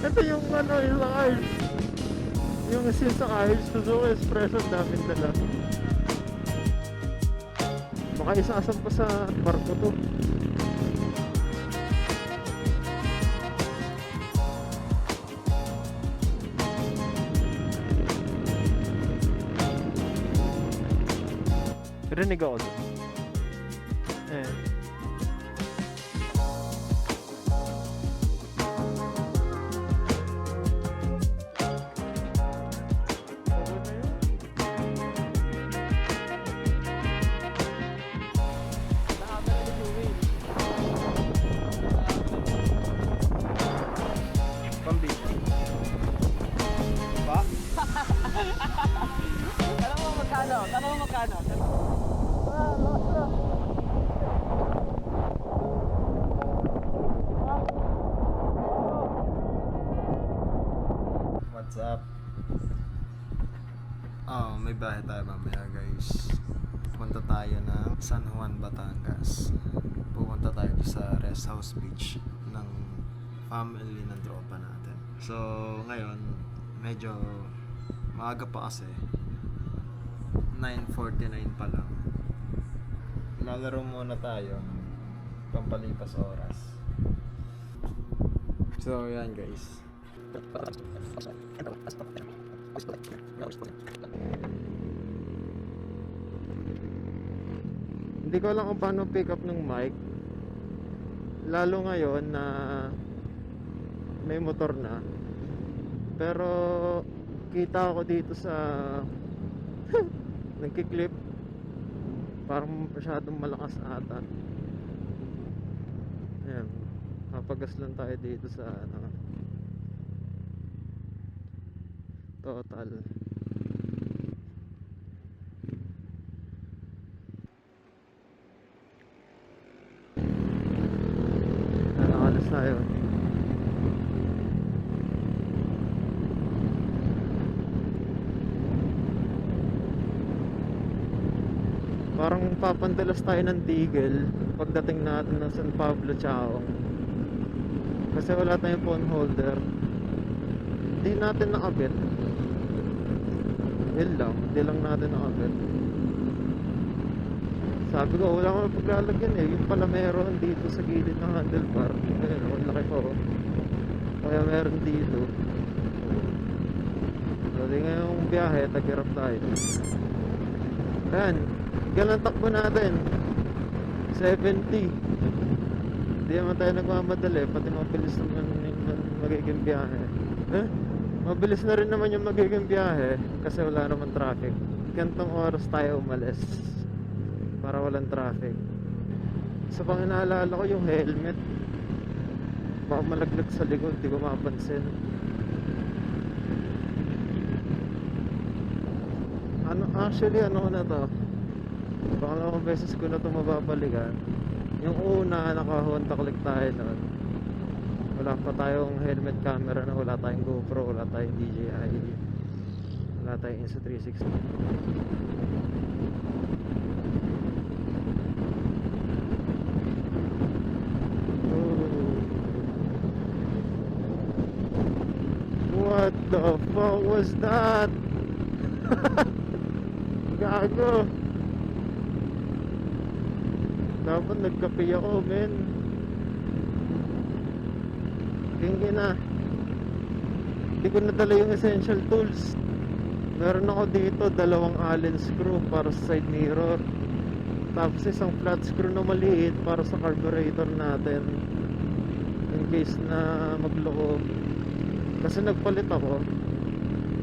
Ito yung ano, yung ice. Yung sin sa ice, Suzuki Espresso, daming dala. Baka isasam pa sa barko to. Rinig ako doon. Eh. Tanong mo magkano? What's up? Oh, may bahay tayo mamaya guys. Punta tayo ng San Juan, Batangas. Pupunta tayo sa Rest House Beach ng family ng tropa natin. So, ngayon, medyo maaga pa kasi. 9:49 pa lang. Lalaro muna tayo pampalipas oras. So, yan guys. Hindi ko alam kung paano pick up ng mic. Lalo ngayon na may motor na. Pero kita ako dito sa nagki-clip. Parang masyadong malakas ata. Ayan. Papagas lang tayo dito sa ano, Total. Alas tayo. Parang papandalas tayo ng Tigel pagdating natin ng San Pablo Chaong. Kasi wala tayong phone holder. Hindi natin nakabit. Yun lang, hindi lang natin nakabit. Sabi ko, wala akong paglalagyan eh. Yung pala meron dito sa gilid ng handlebar. Ayun, ang laki po. Kaya meron dito. So, di ngayong biyahe, tagirap tayo. Ayan, galang takbo natin. 70. Hindi naman tayo nagmamadali. Pati mabilis naman yung magiging biyahe. Mabilis na rin naman yung magiging biyahe kasi wala naman traffic. Gantong oras tayo umalis para walang traffic. Sa pang inaalala ko yung helmet, baka malaglag sa likod, di ko mapansin. Actually ano na to, pangalawang beses ko na to mababalikan. Yung una, naka-Honda Click tayo noon. Wala pa tayong helmet camera na, wala tayong GoPro, wala tayong DJI, wala tayong Insta360. What the fuck was that? Gago. Dapat nagkape ako, men. Tingin na. Hindi ko nadala yung essential tools. Meron ako dito dalawang Allen screw para sa side mirror. Tapos isang flat screw na maliit para sa carburetor natin. In case na magloko. Kasi nagpalit ako.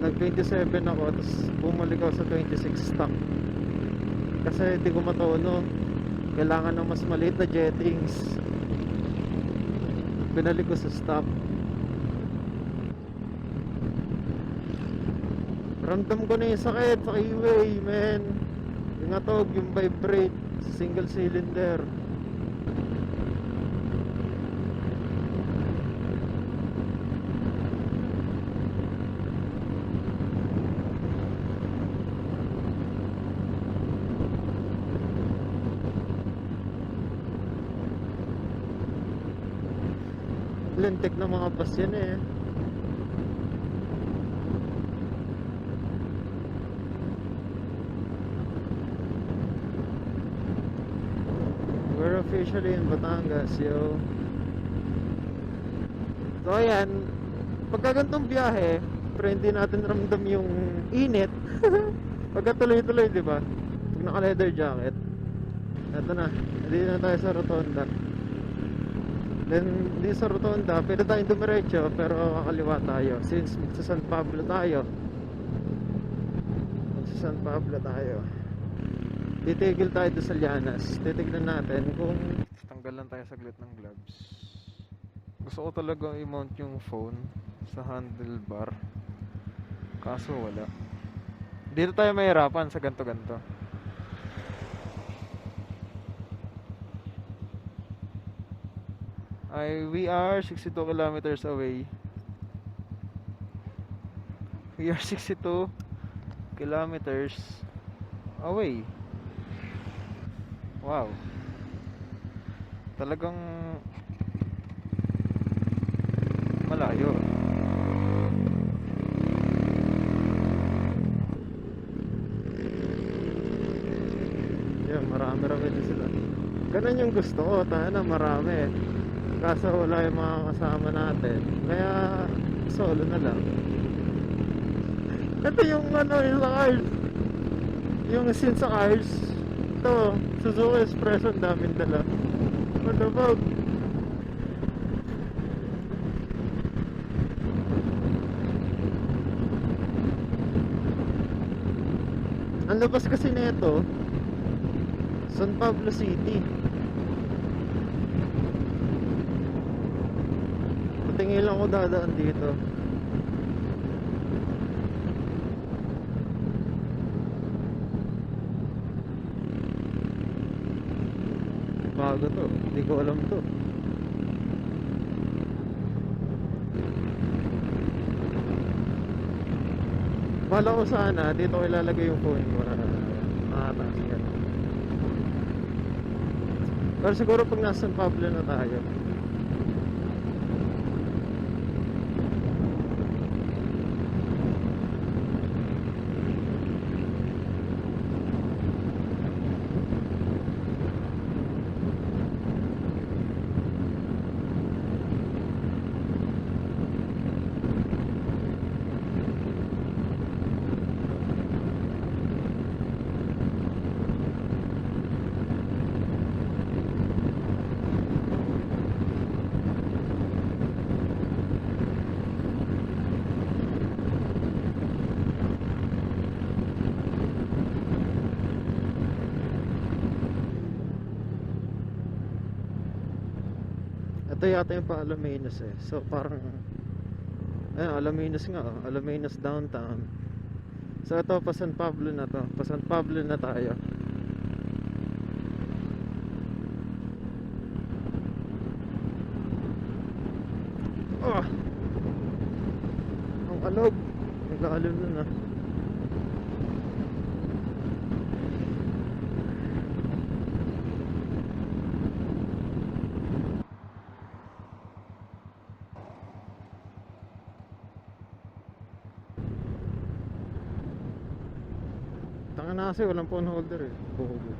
Nag 27 ako, tapos bumalik ako sa 26 stock. Kasi hindi ko matono. Kailangan ng mas maliit na jettings. Binalik ko sa stock. Ramdam ko na yung sakit sa keyway, man. Yung atog, yung vibrate, single cylinder. Lintik na mga bus yan eh. We're officially in Batangas, yo. So ayan, pagka ganitong biyahe, pero hindi natin ramdam yung init. Pagka tuloy-tuloy, di ba? Pag naka-leather jacket. Ito na, hindi na tayo sa rotonda. Then, di sa rotonda, pwede tayong dumiretso, pero kakaliwa tayo. Since magsa San Pablo tayo. Magsa San Pablo tayo. Titigil tayo doon sa Llanas. Titignan natin kung... Tanggalan tayo saglit ng gloves. Gusto ko talaga i-mount yung phone sa handlebar. Kaso wala. Dito tayo mahirapan sa ganto-ganto. We are 62 kilometers away. We are 62 kilometers away. Wow. Talagang malayo. Yan, marami-rami din sila. Ganun yung gusto ko, tayo na marami. Kaso wala yung mga kasama natin. Kaya solo na lang. Ito yung ano, yung sa cars. Yung scene sa cars. Ito, Suzuki Express, ang daming dala. What the fuck? Ang labas kasi nito, San Pablo City. Patingin lang ako dadaan dito. Bago to, hindi ko alam to. Bala ko sana, dito ko ilalagay yung phone ko na nakataas yan. Pero siguro pag nasa San Pablo na tayo. Ito yata yung pa Alaminos eh. So parang ayun, Alaminos nga oh. Alaminos downtown. So ito pa San Pablo na to. Pa San Pablo na tayo. Oh! Ang alog. Nag-aalim na na. Tanga na kasi walang phone holder eh. Buhugo.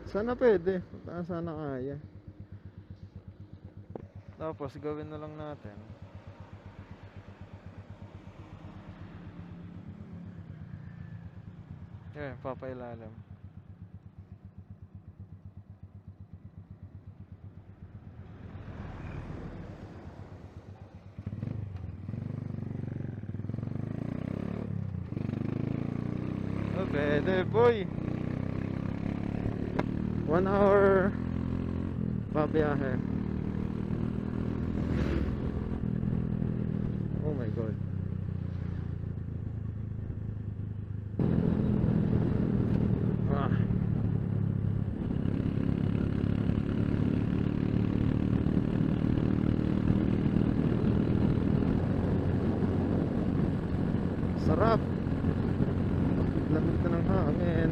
Sana pwede. Sana kaya. Tapos gawin na lang natin. Yan, papailalim. Oh, pwede boy. 1 hour pabiyahe. Oh my god. Ah. Lamig na ng hangin.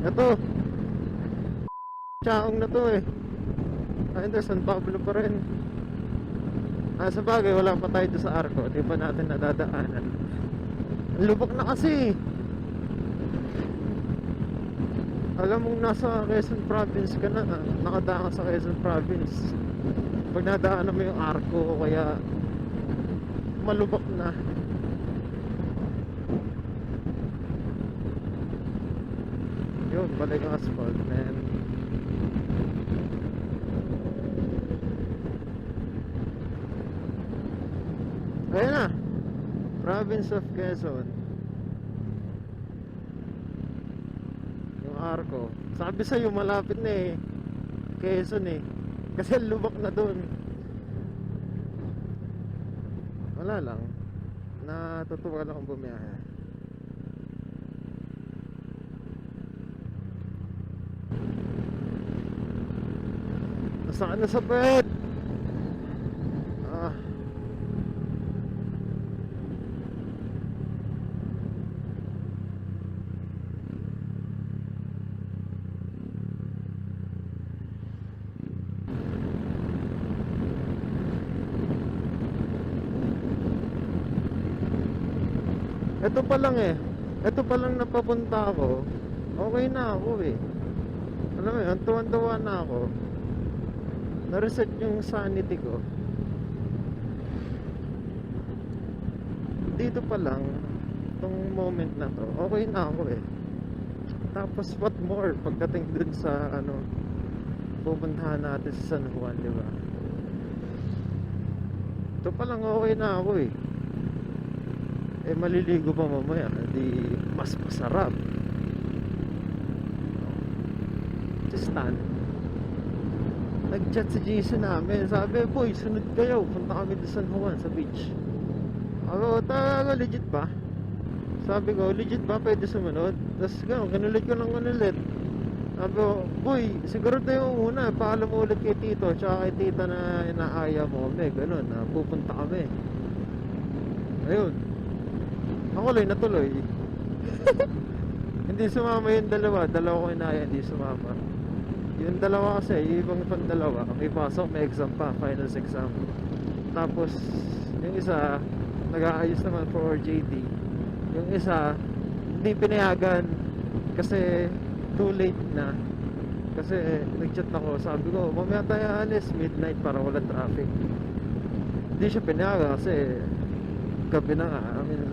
Ito. Chaong na to eh. Ay, hindi, San Pablo pa rin. Sa bagay, wala pa tayo doon sa Arco. Di pa natin nadadaanan. Ang lubak na kasi. Alam mong nasa Quezon Province ka na. Nakadaan ka sa Quezon Province. Pag nadaanan mo yung Arco, kaya malubak na. Yun, balik ang asphalt, man. Ayan na. Province of Quezon. Yung Arco. Sabi sa'yo malapit na eh. Quezon eh. Kasi lubak na dun. Wala lang. Natutuwa lang akong bumiyahe. Nasaan na sa bed? Ah. Ito pa lang eh. Ito pa lang napapunta ako. Okay na ako eh. Alam mo yun, tuwan-tuwa na ako. Na-reset yung sanity ko. Dito pa lang, itong moment na to, okay na ako eh. Tapos what more pagdating dun sa ano, pupuntahan natin sa San Juan, di ba? Ito pa lang okay na ako eh. Eh maliligo pa mamaya, di mas masarap. Stan, nag-chat si Jason namin. Sabi, boy, sunod kayo. Punta kami sa San Juan, sa beach. Ako, taga, legit ba? Sabi ko, legit ba? Pwede sumunod? Tapos gano'n, kanulit ko ng kanulit. Sabi ko, boy, siguro tayo una. Paalam mo ulit kay Tito, tsaka kay Tita na inaaya mo kami. Gano'n, pupunta kami. Ayun. Ako lang, natuloy. Hindi sumama yung dalawa. Dalawa ko inaaya, hindi sumama. Yung dalawa kasi, yung ibang pang dalawa, may pasok, may exam pa, finals exam. Tapos, yung isa, nag-aayos naman for JD. Yung isa, hindi pinayagan kasi too late na. Kasi nag-chat ako, sabi ko, mamaya tayo alis, midnight para wala traffic. Hindi siya pinayagan kasi gabi na nga. I mean,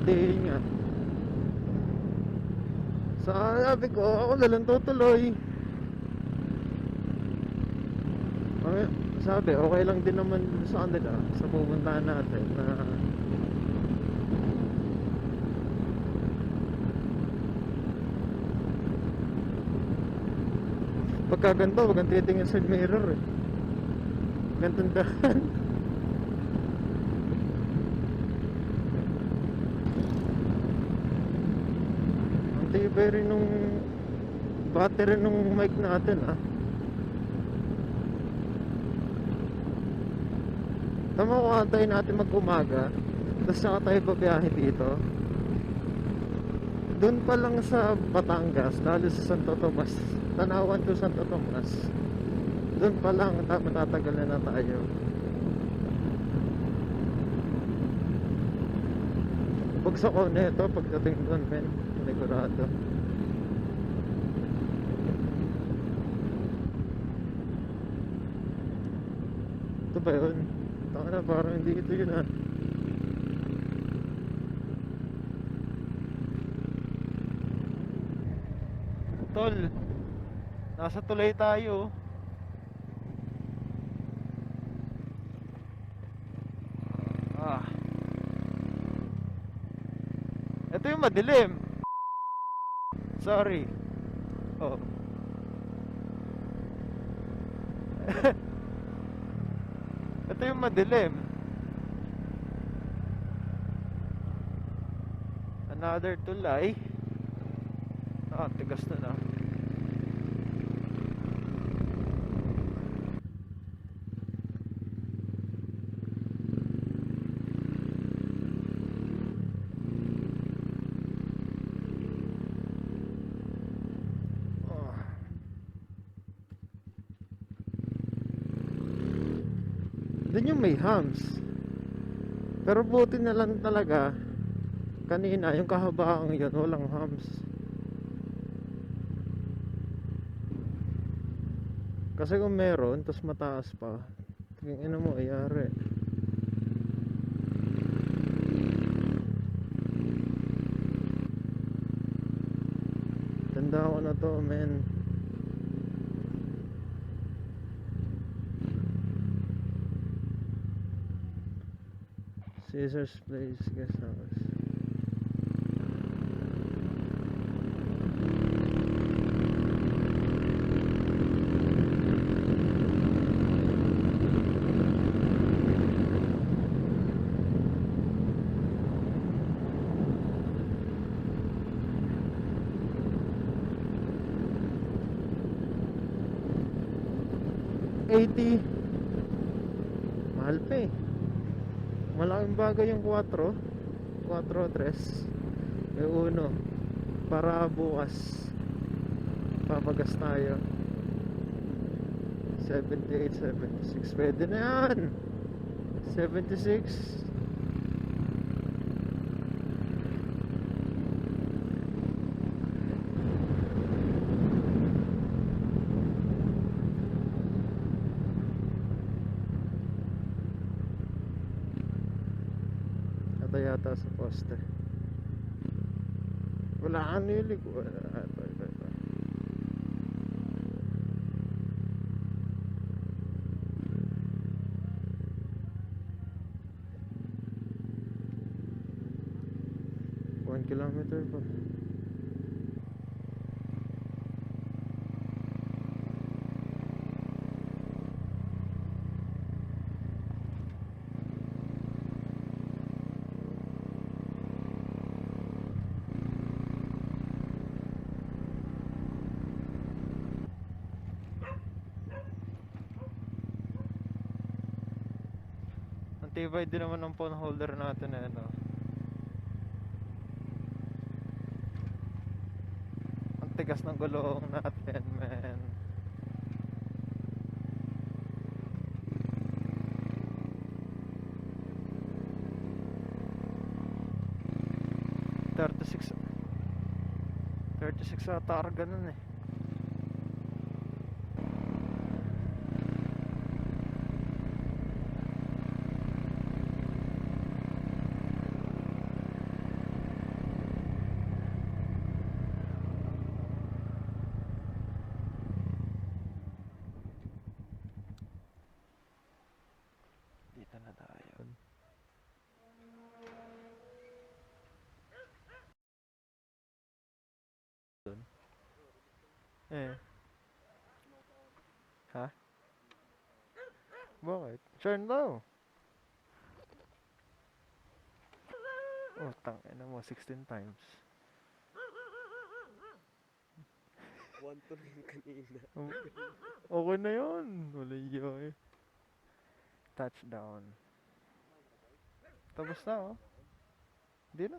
di yun nga. Sabi ko, ako na lang tutuloy. Sabi, okay lang din naman sa kanila sa pupuntahan natin na pagkaganto, wag kang titingin sa mirror eh. Gantandahan. Tibay rin nung battery nung mic natin Tama ko, antayin natin mag-umaga, tapos saka tayo babiyahe dito. Doon pa lang sa Batangas, lalo sa Santo Tomas, Tanawan to Santo Tomas, doon pa lang matatagal na tayo. Bugsak ko na ito pagdating doon, men. Sigurado. Ito ba yun? Taka na, parang hindi ito yun Tol, nasa tulay tayo. Ito yung madilim. Sorry. Oh. Ito yung madilim. Another tulay. tigas na na. Doon yung may hams. Pero buti na lang talaga kanina yung kahabaang yun walang hams. Kasi kung meron tas mataas pa, tingin ina mo ayari. Tanda ko na to, men. Caesar's Place Guest House. $80. Mahal pa eh. Malaking bagay yung 4 3 may uno para bukas papagas tayo 78, 76 pwede na yan 76 yata sa poste. Wala ano yung ligo. Ito. 1 kilometer pa. Tibay din naman ang phone holder natin eh, no? Ang tigas ng gulong natin, man. $36 sa targa nun eh. Dito na tayo. Eh. Ha? Bakit? Turn daw. Oh, tangina mo 16 times. 1 to rin kanina. Okay na yun. Wala yun. Touchdown. Tapos na oh. Hindi na.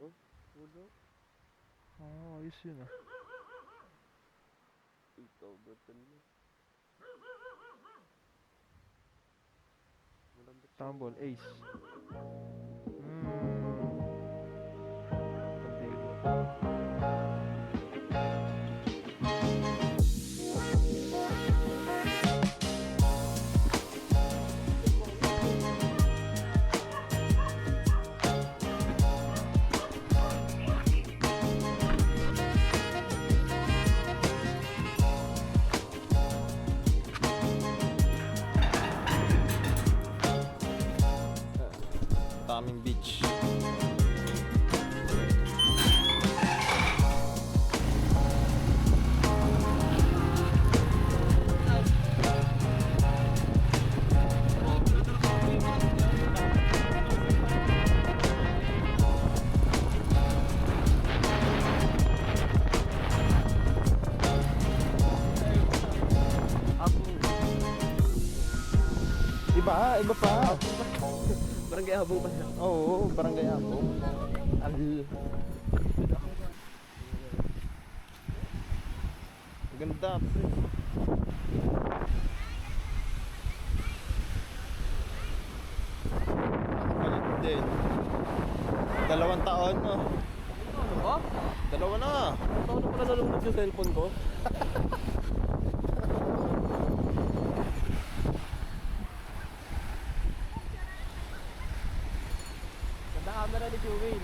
Oh, ulo. Oh, ayos yun ah. Ikaw, batan mo. Malambot siya. Tumble, ace. iba pa. Barangay Habong pa siya. Oo, barangay ako. Ganda, pre. Nakapalit din. 2 taon, no? Ano ba? 2 na. Ano na pala nalunod yung cellphone ko? Ganda camera ni Jewel.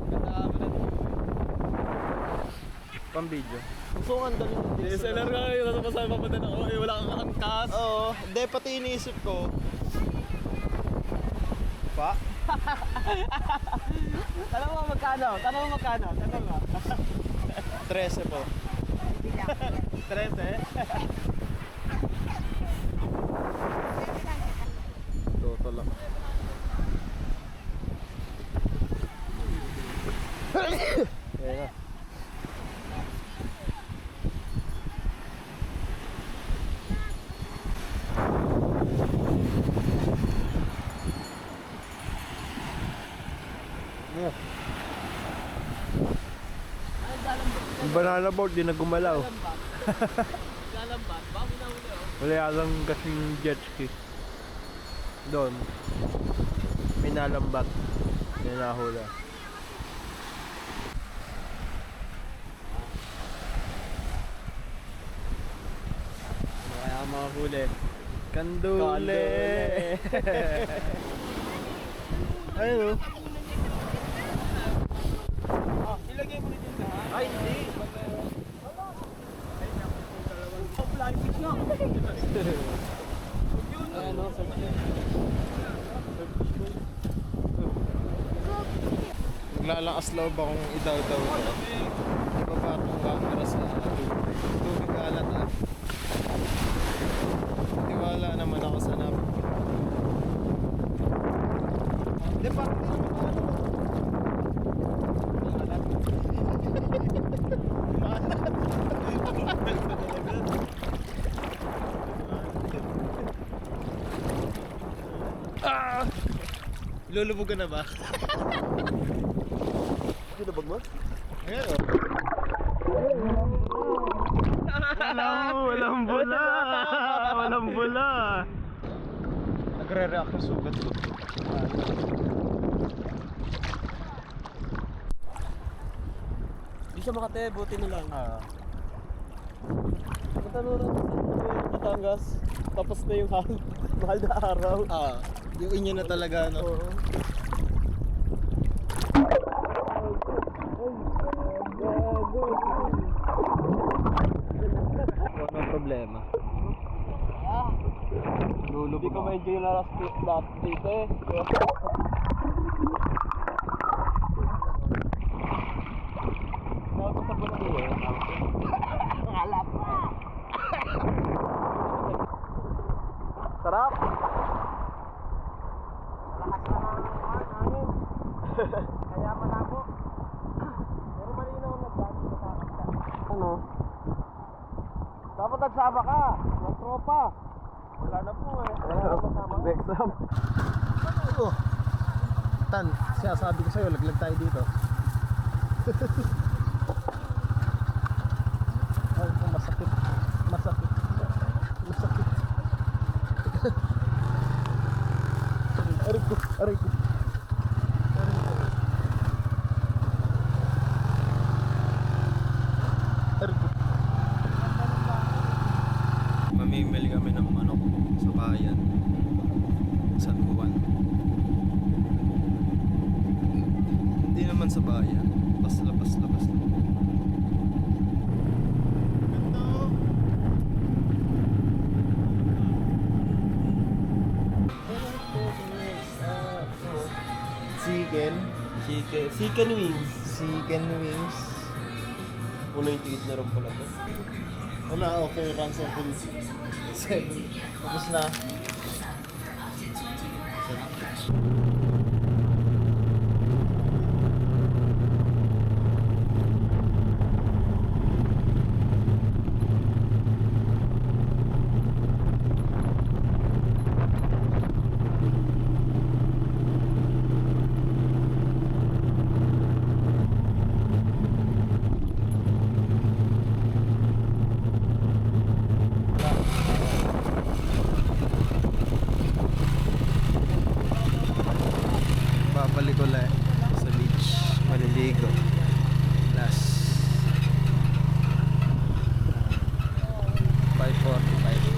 Ganda camera ni Pang video. Gusto ko ang daling DSLR nga yun, nasa pasama pa din ako, wala kang angkas. Oo, hindi pati iniisip ko. Pa? Tanong mo magkano? Tanong mo. 13 po. 13? Total lang. Ayan na. Yung banana boat, di na gumalaw. Lalambat, baka minahuli oh. Wala lang kasing jet ski. Doon. Minalambat. Ninahula. Ano kaya ang mga huli? Kandule! Ayun o. Ilagay mo rin yun lahat? Ay, hindi. Plastic na. Ano, search yun. Naglalakas loob akong idaw-daw ko. Ibaba akong camera sa tubig. Tubig alat ah. Tiwala naman ako sa nap. Hindi pa. Lulubog ka na ba? Pinabag mo? Ayan o. Walang bula! Walang bula! Nagre-react sa sugat ko. Di siya makate, buti na lang. Ah. Punta na rin sa Batangas. Tapos na yung mahal na araw. Ah. Yung inyo na talaga no. Oo. Walang problema. Hindi ko ma-enjoy yung last date eh. Nakapasap ko na dito eh. Ngalap pa! Sarap! Malakas na hangin. Kaya malabo. Pero malinaw na dyan. Ano? Dapat nagsama ka! Ng tropa! Wala na po eh. Wala na kasama. Exam. Oh. Tan, siya sabi ko sa'yo, laglag tayo dito. Ay, masakit. Masakit. Masakit. Aray ko, aray ko. Aray ko. Mamimili kami ng manok sa bayan. San Juan. Hindi naman sa bayan. Labas lang. Ganda oh. Chicken wings. Chicken wings. Puno yung ticket na rin pala to. Wala, okay, ransom full 7. Tapos na. Ligo. Last 5:45.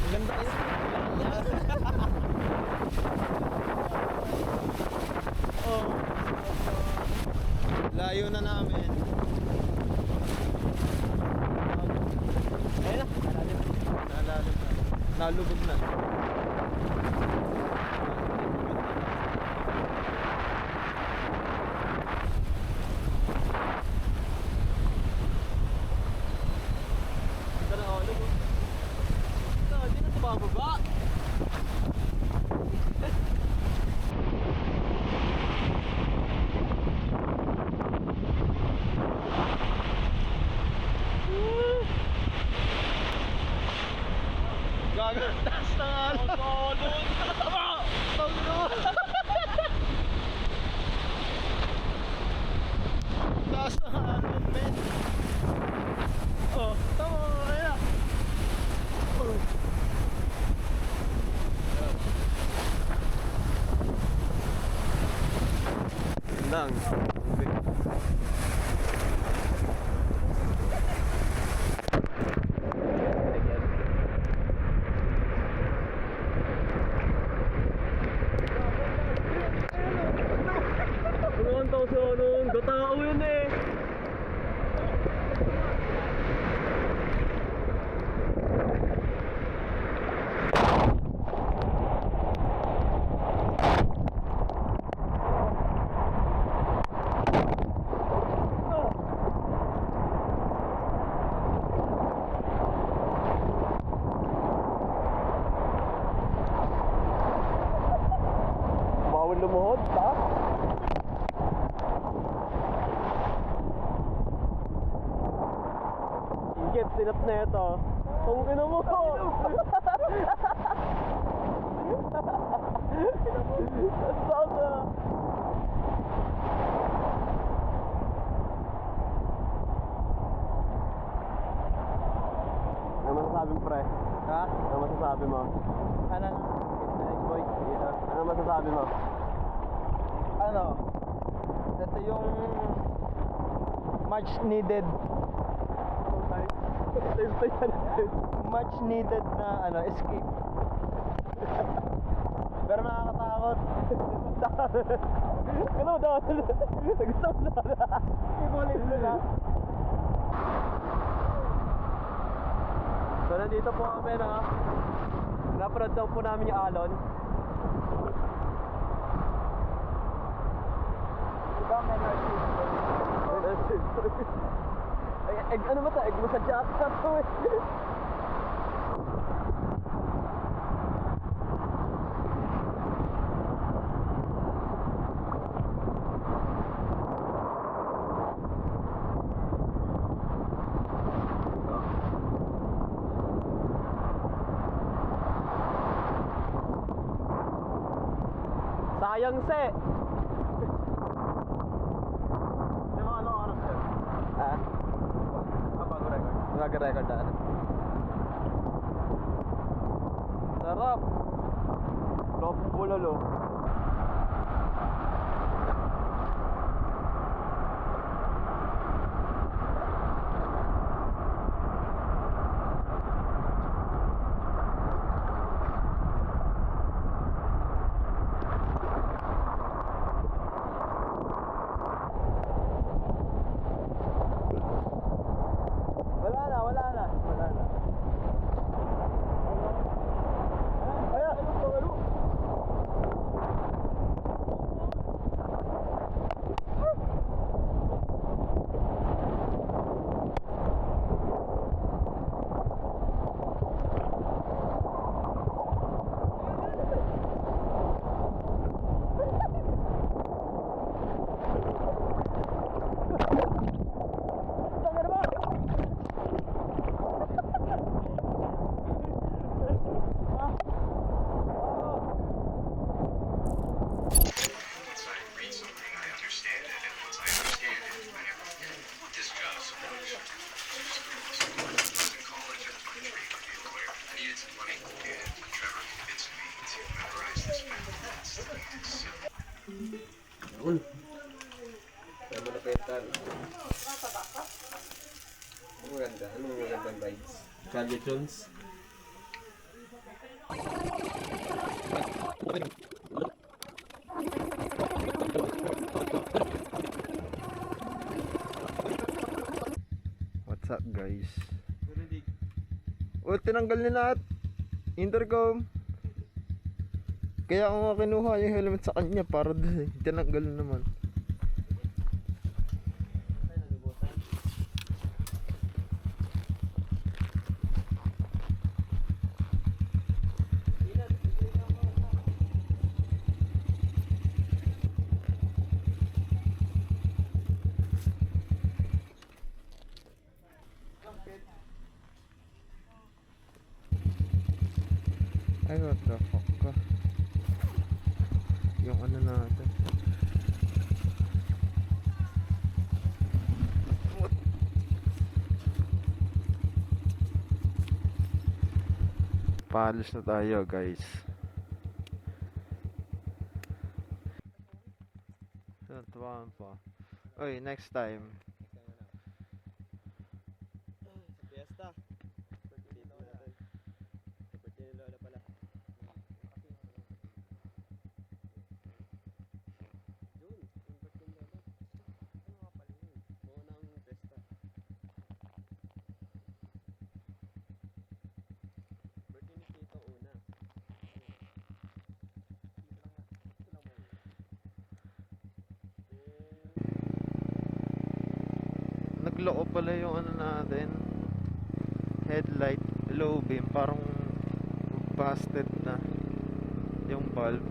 Ang ganda yun. Oh. Layo na namin. Ayun na. Nalalim na. Nalubog na. Ganda na ako. Hindi na tumababa. Gagal. Taas na nga lang. Taas na nga lang, men. Oh, tama ka kaya. Lang. Ano tao sa ano? Gatao yun eh. Bawal lumuhod, ta? Ingit, sinat na ito. Kung ino mo! Sasa! Ano masasabi mo, pre? Ha? Ano masasabi mo? Ano? Boy, dito. Ano masasabi mo? Ano? Ito yung much needed much needed na ano, escape. Pero nakakatakot. Ano daw? Nagusto mo na. Ibulit mo na. So nandito po kami na naparad daw po namin yung alon. Diba may Egg, ano ba ito? Egg mo sa jata to eh. Sayang se. Di ba ano oras yun? Ah, Kapag record. nag-record na. Sarap. Love bulalo. Wala na. Kaya, Kaya malapitan. Ang maganda. Anong magandang rides? Calio Jones. What's up guys? Oh, tinanggal niya lahat. Intercom. Kaya ako nga kinuha yung helmet sa kanya para din tinanggal na naman. Ay, what the fuck ka? Yung ano natin. What? Paalis na tayo guys. Natuwaan pa. Oy, next time. Fiesta. Birthday ni Lola. Birthday ni Lola pala. June, yung birthday ni Lola. Ano nga pala yun? Maunang fiesta. Birthday ni Tito una. Ito lang mo. Nagloko pala yung ano natin. Headlight, low beam, parang busted na yung bulb.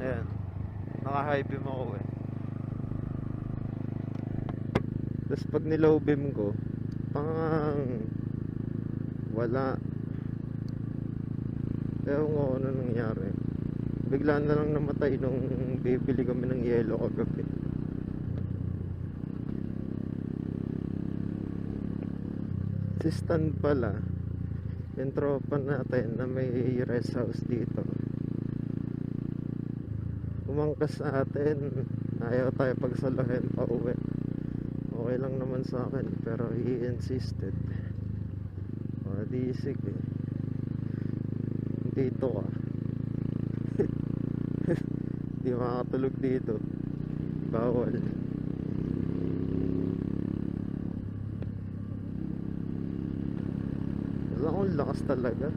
Ayan, naka high beam ako eh. Tapos pag ni low beam ko, pang wala. Ewan ko ano nangyari. Bigla na lang namatay nung bibili kami ng yelo kagabi. Si Stan pala, yung tropa natin na may rest house dito, umangkas sa atin. Ayaw tayo pagsalahin pa uwi. Okay lang naman sa akin, pero he insisted. O di sige, dito ka. Di makakatulog dito, bawal. Wala akong lakas talaga.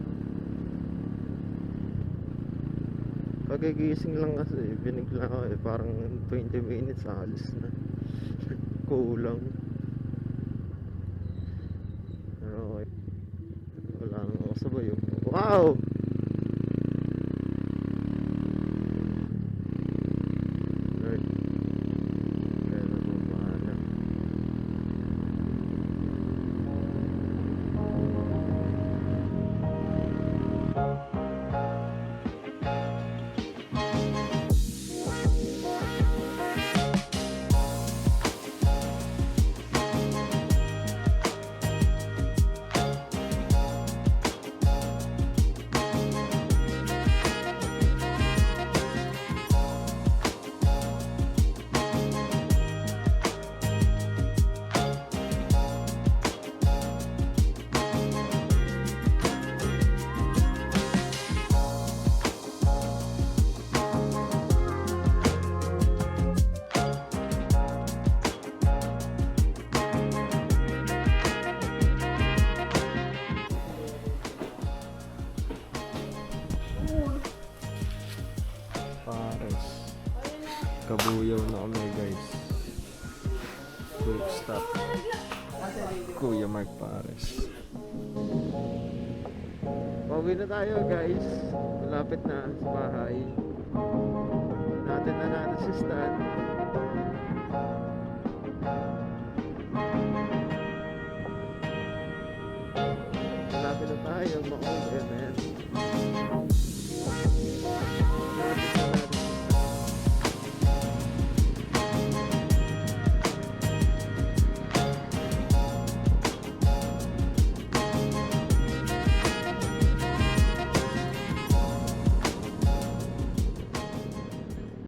Pagigising lang kasi, binigla ako eh. Parang 20 minutes alis na. Kulang. Pero okay. Wala nang ako sabay. Wow! Lord. Kaya na po bahala. Pares. Kabuyaw na kami guys. Quick stop. Kuya Mark Pares. Pauwi na tayo guys. Malapit na sa bahay. Natin na natin si Stan. Malapit na tayo. Makauwi na.